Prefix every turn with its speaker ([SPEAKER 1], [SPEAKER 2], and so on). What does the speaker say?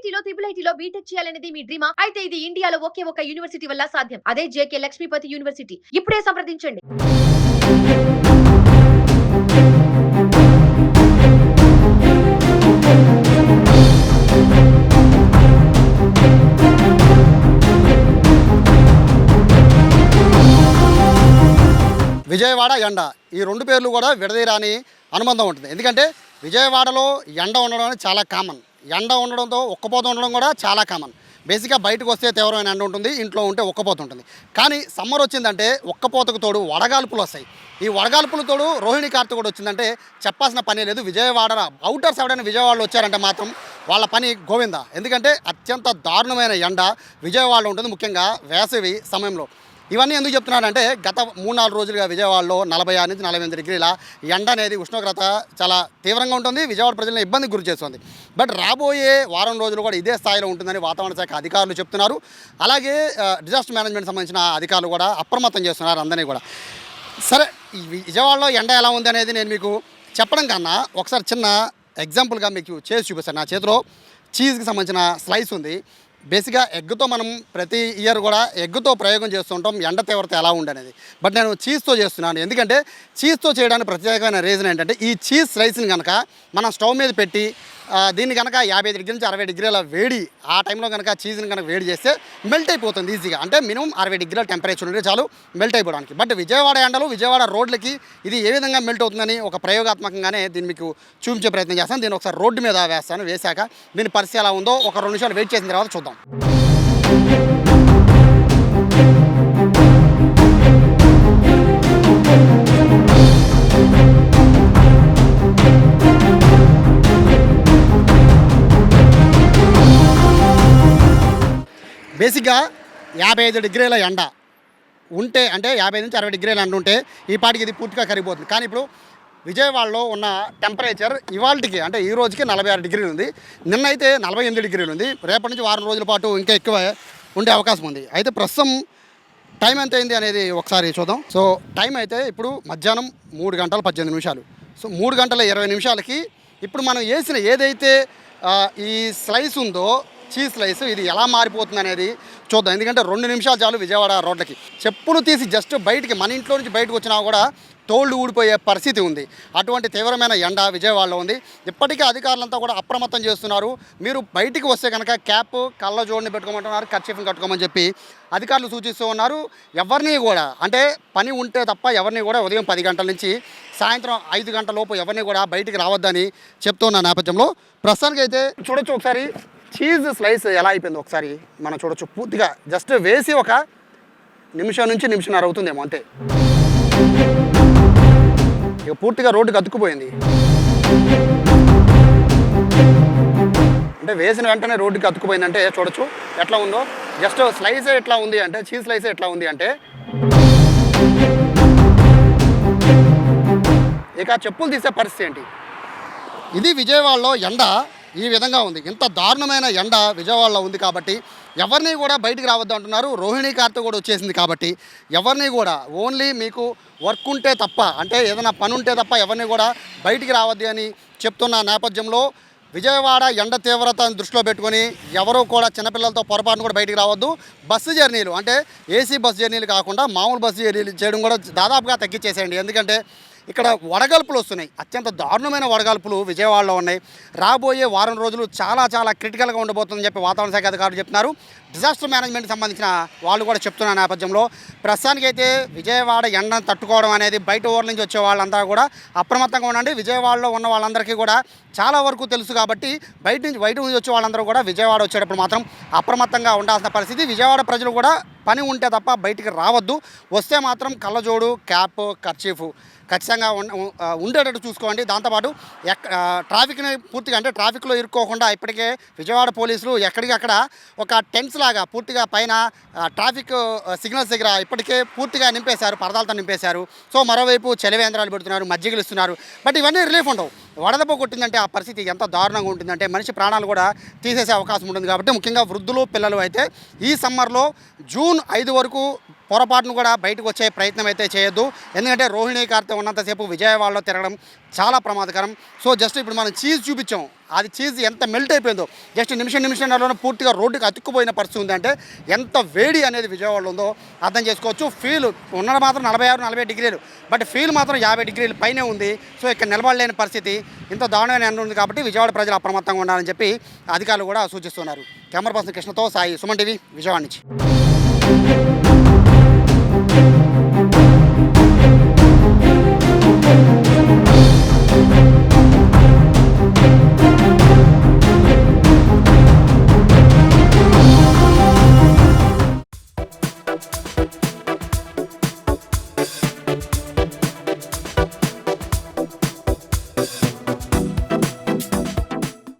[SPEAKER 1] ఐఐటీలో ఐఐటీలో BTech చేయాలనేది మీ డ్రీమా? అయితే ఇది ఇండియాలో ఒకే ఒక యూనివర్సిటీ వల్ల సాధ్యం. అదే జేకే లక్ష్మీపతి యూనివర్సిటీ. ఇప్పుడే సంప్రదించండి.
[SPEAKER 2] విజయవాడ ఎండ ఈ రెండు పేర్లు కూడా విడదీరాని అనుబంధం ఉంటుంది. ఎందుకంటే విజయవాడలో ఎండ ఉండడం అనేది చాలా కామన్. ఎండ ఉండడంతో ఉక్కపోత ఉండడం కూడా చాలా కామన్. బేసిక్గా బయటకు వస్తే తీవ్రమైన ఎండ ఉంటుంది, ఇంట్లో ఉంటే ఉక్కపోత ఉంటుంది. కానీ సమ్మర్ వచ్చిందంటే ఉక్కపోతకు తోడు వడగాల్పులు వస్తాయి. ఈ వడగాల్పుల తోడు రోహిణి కార్తీ కూడా వచ్చిందంటే చెప్పాల్సిన పని లేదు. విజయవాడ అవుటర్స్ ఎవరైనా విజయవాడలో వచ్చారంటే మాత్రం వాళ్ళ పని గోవిందా. ఎందుకంటే అత్యంత దారుణమైన ఎండ విజయవాడలో ఉంటుంది, ముఖ్యంగా వేసవి సమయంలో. ఇవన్నీ ఎందుకు చెప్తున్నానంటే గత 3-4 రోజులుగా విజయవాడలో 46 నుంచి 48 డిగ్రీల ఎండ అనేది ఉష్ణోగ్రత చాలా తీవ్రంగా ఉంటుంది. విజయవాడ ప్రజలను ఇబ్బందికి గురి చేస్తుంది. బట్ రాబోయే వారం రోజులు కూడా ఇదే స్థాయిలో ఉంటుందని వాతావరణ శాఖ అధికారులు చెప్తున్నారు. అలాగే డిజాస్టర్ మేనేజ్మెంట్ సంబంధించిన అధికారులు కూడా అప్రమత్తం చేస్తున్నారు అందరినీ కూడా. సరే, ఈ విజయవాడలో ఎండ ఎలా ఉంది అనేది నేను మీకు చెప్పడం కన్నా ఒకసారి చిన్న ఎగ్జాంపుల్గా మీకు చేసి చూపిస్తాను. నా చేతిలో చీజ్కి సంబంధించిన స్లైస్ ఉంది. బేసిక్గా ఎగ్గుతో మనం ప్రతి ఇయర్ కూడా ఎగ్గుతో ప్రయోగం చేస్తుంటాం ఎండ తీవ్రత ఎలా ఉండనేది. బట్ నేను చీజ్తో చేస్తున్నాను. ఎందుకంటే చీజ్తో చేయడానికి ప్రత్యేకమైన రీజన్ ఏంటంటే ఈ చీజ్ స్లైస్ని కనుక మనం స్టవ్ మీద పెట్టి దీన్ని కనుక 55 డిగ్రీల నుంచి 60 డిగ్రీల వేడి ఆ టైంలో కనుక చీజ్ని కనుక వేడి చేస్తే మెల్ట్ అయిపోతుంది ఈజీగా. అంటే మినిమం 60 డిగ్రీల టెంపరేచర్ ఉంటే చాలు మెల్ట్ అయిపోవడానికి. బట్ విజయవాడ ఎండలు విజయవాడ రోడ్లకి ఇది ఏ విధంగా మెల్ట్ అవుతుందని ఒక ప్రయోగాత్మకంగానే దీన్ని మీకు చూపించే ప్రయత్నం చేస్తాను. దీన్ని ఒకసారి రోడ్డు మీద వేస్తాను. వేశాక దీని పరిస్థితి ఎలా ఉందో ఒక 2 నిమిషాలు వెయిట్ చేసిన తర్వాత చూద్దాం. బేసిక్గా 55 డిగ్రీల ఎండ ఉంటే, అంటే 55 నుంచి 60 డిగ్రీల ఎండ ఉంటే ఈ పాటికి ఇది పూర్తిగా కరిగిపోతుంది. కానీ ఇప్పుడు విజయవాడలో ఉన్న టెంపరేచర్ ఇవాళకి అంటే ఈ రోజుకి 46 డిగ్రీలు ఉంది. నిన్నైతే 48 డిగ్రీలు ఉంది. రేపటి నుంచి వారం రోజుల పాటు ఇంకా ఎక్కువ ఉండే అవకాశం ఉంది. అయితే ప్రస్తుతం టైం ఎంత అయింది అనేది ఒకసారి చూద్దాం. సో టైం అయితే ఇప్పుడు మధ్యాహ్నం 3 గంటల 18 నిమిషాలు. సో 3 గంటల 20 నిమిషాలకి ఇప్పుడు మనం వేసిన ఏదైతే ఈ స్లైస్ ఉందో చీజ్ స్లైస్ ఇది ఎలా మారిపోతుంది అనేది చూద్దాం. ఎందుకంటే 2 నిమిషాలు చాలు విజయవాడ రోడ్లకి. చెప్పులు తీసి జస్ట్ బయటికి మన ఇంట్లో నుంచి బయటకు వచ్చినా కూడా తోళ్ళు ఊడిపోయే పరిస్థితి ఉంది. అటువంటి తీవ్రమైన ఎండ విజయవాడలో ఉంది. ఇప్పటికే అధికారులంతా కూడా అప్రమత్తం చేస్తున్నారు. మీరు బయటికి వస్తే కనుక క్యాప్ కళ్ళజోడిని పెట్టుకోమంటున్నారు, కర్చీఫ్ని కట్టుకోమని చెప్పి అధికారులు సూచిస్తూ ఉన్నారు. ఎవరిని కూడా అంటే పని ఉంటే తప్ప ఎవరిని కూడా ఉదయం 10 గంటల నుంచి సాయంత్రం 5 గంటల లోపు ఎవరిని కూడా బయటికి రావద్దని చెప్తున్న నేపథ్యంలో ప్రస్తుతానికి అయితే చూడొచ్చు. ఒకసారి చీజ్ స్లైస్ ఎలా అయిపోయిందో ఒకసారి మనం చూడొచ్చు. పూర్తిగా జస్ట్ వేసి ఒక నిమిషం నుంచి నిమిషంన్నర అవుతుందేమో అంతే. ఇక పూర్తిగా రోడ్డుకి అతుక్కుపోయింది. అంటే వేసిన వెంటనే రోడ్డుకి అతుక్కుపోయిందంటే చూడొచ్చు ఎట్లా ఉందో. జస్ట్ స్లైసే ఎట్లా ఉంది అంటే చీజ్ స్లైసే ఎట్లా ఉంది అంటే ఇక చెప్పులు తీసే పరిస్థితి ఏంటి. ఇది విజయవాడలో ఎండ ఈ విధంగా ఉంది. ఇంత దారుణమైన ఎండ విజయవాడలో ఉంది కాబట్టి ఎవరిని కూడా బయటికి రావద్దు అంటున్నారు. రోహిణి కార్తీ కూడా వచ్చేసింది కాబట్టి ఎవరిని కూడా ఓన్లీ మీకు వర్క్ ఉంటే తప్ప, అంటే ఏదైనా పని ఉంటే తప్ప ఎవరిని కూడా బయటికి రావద్దు అని చెప్తున్న నేపథ్యంలో విజయవాడ ఎండ తీవ్రతను దృష్టిలో పెట్టుకొని ఎవరూ కూడా చిన్నపిల్లలతో పొరపాటును కూడా బయటికి రావద్దు. బస్సు జర్నీలు అంటే ఏసీ బస్సు జర్నీలు కాకుండా మామూలు బస్సు జర్నీలు చేయడం కూడా దాదాపుగా తగ్గించేసేయండి. ఎందుకంటే ఇక్కడ వడగల్పులు వస్తున్నాయి. అత్యంత దారుణమైన వడగల్పులు విజయవాడలో ఉన్నాయి. రాబోయే వారం రోజులు చాలా చాలా క్రిటికల్గా ఉండబోతుందని చెప్పి వాతావరణ శాఖ అధికారులు చెప్తున్నారు. డిజాస్టర్ మేనేజ్మెంట్కి సంబంధించిన వాళ్ళు కూడా చెప్తున్న నేపథ్యంలో ప్రస్తుతానికైతే విజయవాడ ఎండను తట్టుకోవడం అనేది బయట ఊర్ల నుంచి వచ్చే వాళ్ళంతా కూడా అప్రమత్తంగా ఉండండి. విజయవాడలో ఉన్న వాళ్ళందరికీ కూడా చాలా వరకు తెలుసు కాబట్టి బయట నుంచి వచ్చే వాళ్ళందరూ కూడా విజయవాడ వచ్చేటప్పుడు మాత్రం అప్రమత్తంగా ఉండాల్సిన పరిస్థితి. విజయవాడ ప్రజలు కూడా పని ఉంటే తప్ప బయటికి రావద్దు. వస్తే మాత్రం కళ్ళజోడు, క్యాప్, కర్చీఫ్ ఖచ్చితంగా ఉండేటట్టు చూసుకోండి. దాంతోపాటు ట్రాఫిక్ని పూర్తిగా అంటే ట్రాఫిక్లో ఇరుక్కోకుండా ఇప్పటికే విజయవాడ పోలీసులు ఎక్కడికక్కడ ఒక టెంట్స్ లాగా పూర్తిగా పైన ట్రాఫిక్ సిగ్నల్స్ దగ్గర ఇప్పటికే పూర్తిగా నింపేశారు, పరదాలతో నింపేశారు. సో మరోవైపు చలివేంద్రాలు పెడుతున్నారు, మజ్జిగలు ఇస్తున్నారు. బట్ ఇవన్నీ రిలీఫ్ ఉండవు. వడదెబ్బ కొట్టిందంటే ఆ పరిస్థితి ఎంత దారుణంగా ఉంటుందంటే మనిషి ప్రాణాలు కూడా తీసేసే అవకాశం ఉంటుంది. కాబట్టి ముఖ్యంగా వృద్ధులు, పిల్లలు అయితే ఈ సమ్మర్లో జూన్ 5 వరకు పొరపాటును కూడా బయటకు వచ్చే ప్రయత్నం అయితే చేయొద్దు. ఎందుకంటే రోహిణి కార్తె ఉన్నంతసేపు విజయవాడలో తిరగడం చాలా ప్రమాదకరం. సో జస్ట్ ఇప్పుడు మనం చీజ్ చూపించాం, అది చీజ్ ఎంత మెల్ట్ అయిపోయిందో, జస్ట్ నిమిషంలోనే పూర్తిగా రోడ్డుకి అతుక్కుపోయిన పరిస్థితి ఉంది. అంటే ఎంత వేడి అనేది విజయవాడలో ఉందో అర్థం చేసుకోవచ్చు. ఫీల్ ఉన్నది మాత్రం 46-40 డిగ్రీలు, బట్ ఫీల్ మాత్రం 50 డిగ్రీల పైనే ఉంది. సో ఇక్కడ నిలబడలేని పరిస్థితి, ఇంత దారుణమైన ఎండ ఉంది. కాబట్టి విజయవాడ ప్రజలు అప్రమత్తంగా ఉండాలని చెప్పి అధికారులు కూడా సూచిస్తున్నారు. కెమెరా పర్సన్ కృష్ణతో సాయి, సుమన్ టీవీ, విజయవాడ నుంచి.